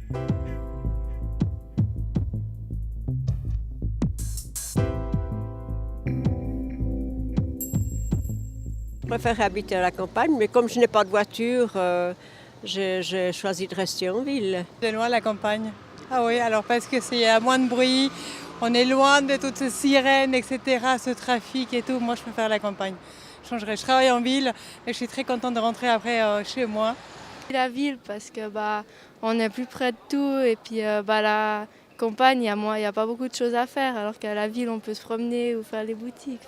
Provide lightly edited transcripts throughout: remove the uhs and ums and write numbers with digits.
Je préfère habiter à la campagne, mais comme je n'ai pas de voiture, j'ai choisi de rester en ville. De loin la campagne. Ah oui, alors parce que il y a moins de bruit, on est loin de toutes ces sirènes, etc., ce trafic et tout. Moi, je préfère la campagne. Je travaille en ville et je suis très contente de rentrer après chez moi. La ville parce que on est plus près de tout et puis la campagne, il y a pas beaucoup de choses à faire alors qu'à la ville, on peut se promener ou faire les boutiques.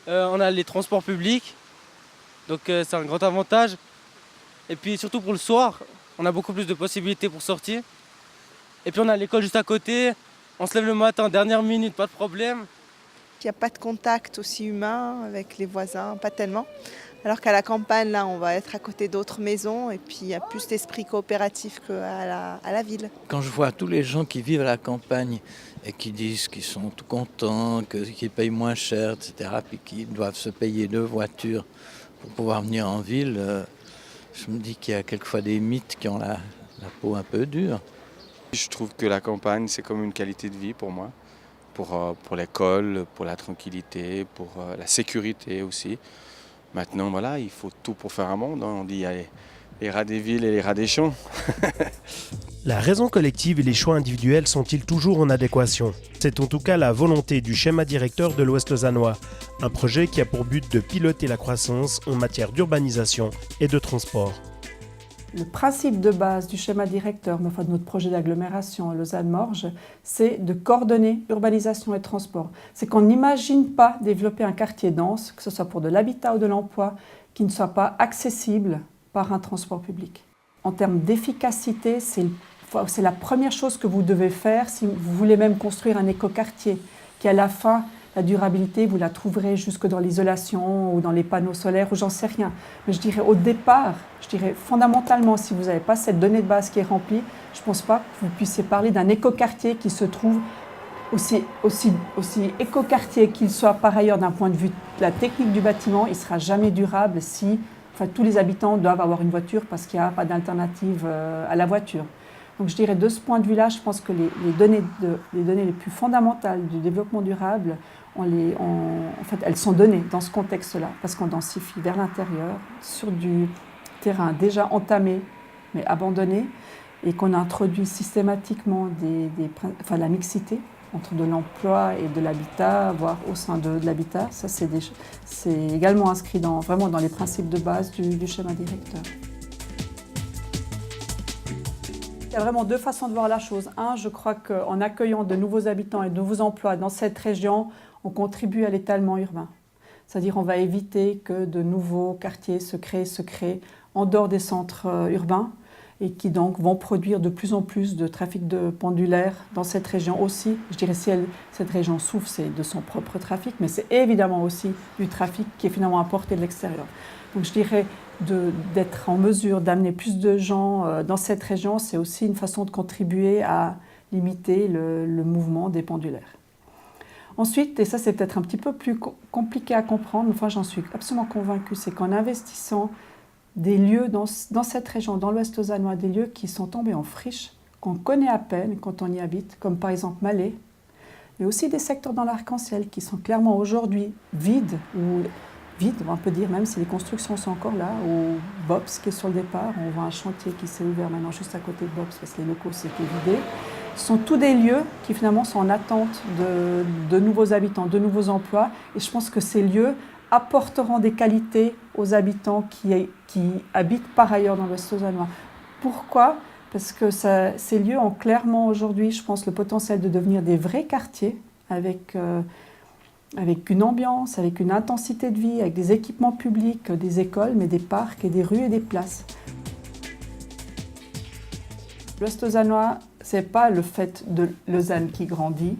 On a les transports publics, donc c'est un grand avantage. Et puis surtout pour le soir, on a beaucoup plus de possibilités pour sortir. Et puis on a l'école juste à côté, on se lève le matin, dernière minute, pas de problème. Il n'y a pas de contact aussi humain avec les voisins, pas tellement. Alors qu'à la campagne, là, on va être à côté d'autres maisons et puis il y a plus d'esprit coopératif qu'à la ville. Quand je vois tous les gens qui vivent à la campagne et qui disent qu'ils sont tout contents, qu'ils payent moins cher, etc., puis qu'ils doivent se payer 2 voitures pour pouvoir venir en ville, je me dis qu'il y a quelquefois des mythes qui ont la peau un peu dure. Je trouve que la campagne, c'est comme une qualité de vie pour moi, pour l'école, pour la tranquillité, pour la sécurité aussi. Maintenant, voilà, il faut tout pour faire un monde. On dit il y a les rats des villes et les rats des champs. La raison collective et les choix individuels sont-ils toujours en adéquation? C'est en tout cas la volonté du schéma directeur de l'Ouest lausannois, un projet qui a pour but de piloter la croissance en matière d'urbanisation et de transport. Le principe de base du schéma directeur, mais enfin de notre projet d'agglomération à Lausanne-Morges, c'est de coordonner urbanisation et transport. C'est qu'on n'imagine pas développer un quartier dense, que ce soit pour de l'habitat ou de l'emploi, qui ne soit pas accessible par un transport public. En termes d'efficacité, c'est la première chose que vous devez faire si vous voulez même construire un écoquartier, qui à la fin, la durabilité, vous la trouverez jusque dans l'isolation ou dans les panneaux solaires ou j'en sais rien. Mais je dirais au départ, fondamentalement, si vous n'avez pas cette donnée de base qui est remplie, je ne pense pas que vous puissiez parler d'un écoquartier qui se trouve aussi écoquartier qu'il soit par ailleurs d'un point de vue de la technique du bâtiment, il ne sera jamais durable si tous les habitants doivent avoir une voiture parce qu'il n'y a pas d'alternative à la voiture. Donc je dirais de ce point de vue-là, je pense que les données les plus fondamentales du développement durable, elles sont données dans ce contexte-là, parce qu'on densifie vers l'intérieur, sur du terrain déjà entamé, mais abandonné, et qu'on introduit systématiquement la mixité entre de l'emploi et de l'habitat, voire au sein de l'habitat. Ça, c'est également inscrit vraiment dans les principes de base du schéma directeur. Il y a vraiment 2 façons de voir la chose. Un, je crois qu'en accueillant de nouveaux habitants et de nouveaux emplois dans cette région, on contribue à l'étalement urbain. C'est-à-dire on va éviter que de nouveaux quartiers se créent en dehors des centres urbains et qui donc vont produire de plus en plus de trafic de pendulaires dans cette région aussi. Je dirais si cette région souffre, c'est de son propre trafic, mais c'est évidemment aussi du trafic qui est finalement importé de l'extérieur. Donc je dirais d'être en mesure d'amener plus de gens dans cette région, c'est aussi une façon de contribuer à limiter le mouvement des pendulaires. Ensuite, et ça c'est peut-être un petit peu plus compliqué à comprendre, mais enfin j'en suis absolument convaincue, c'est qu'en investissant des lieux dans cette région, dans l'Ouest lausannois, des lieux qui sont tombés en friche, qu'on connaît à peine quand on y habite, comme par exemple Malais, mais aussi des secteurs dans l'Arc-en-Ciel qui sont clairement aujourd'hui vides, on peut dire, même si les constructions sont encore là, ou Bops qui est sur le départ, on voit un chantier qui s'est ouvert maintenant juste à côté de Bops parce que les locaux s'étaient vidés. Ce sont tous des lieux qui finalement sont en attente de nouveaux habitants, de nouveaux emplois, et je pense que ces lieux apporteront des qualités aux habitants qui habitent par ailleurs dans l'Ouest lausannois. Pourquoi ? Parce que ces lieux ont clairement aujourd'hui, je pense, le potentiel de devenir des vrais quartiers avec une ambiance, avec une intensité de vie, avec des équipements publics, des écoles, mais des parcs et des rues et des places. L'Ouest lausannois, ce n'est pas le fait de Lausanne qui grandit,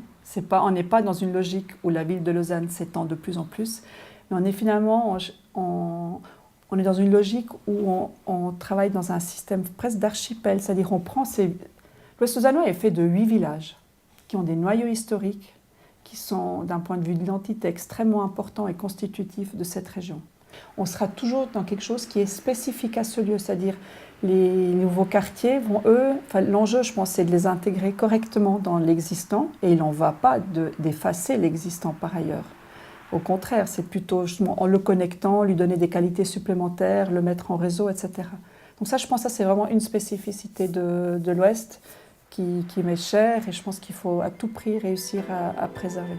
on n'est pas dans une logique où la ville de Lausanne s'étend de plus en plus, mais on est finalement, on est dans une logique où on travaille dans un système presque d'archipel, c'est-à-dire l'Ouest lausannois est fait de 8 villages qui ont des noyaux historiques, qui sont d'un point de vue d'identité extrêmement importants et constitutifs de cette région. On sera toujours dans quelque chose qui est spécifique à ce lieu, c'est-à-dire Les nouveaux quartiers vont, eux, l'enjeu, je pense, c'est de les intégrer correctement dans l'existant, et il n'en va pas d'effacer l'existant par ailleurs. Au contraire, c'est plutôt justement en le connectant, lui donner des qualités supplémentaires, le mettre en réseau, etc. Donc ça, je pense que c'est vraiment une spécificité de l'Ouest qui m'est chère, et je pense qu'il faut à tout prix réussir à préserver.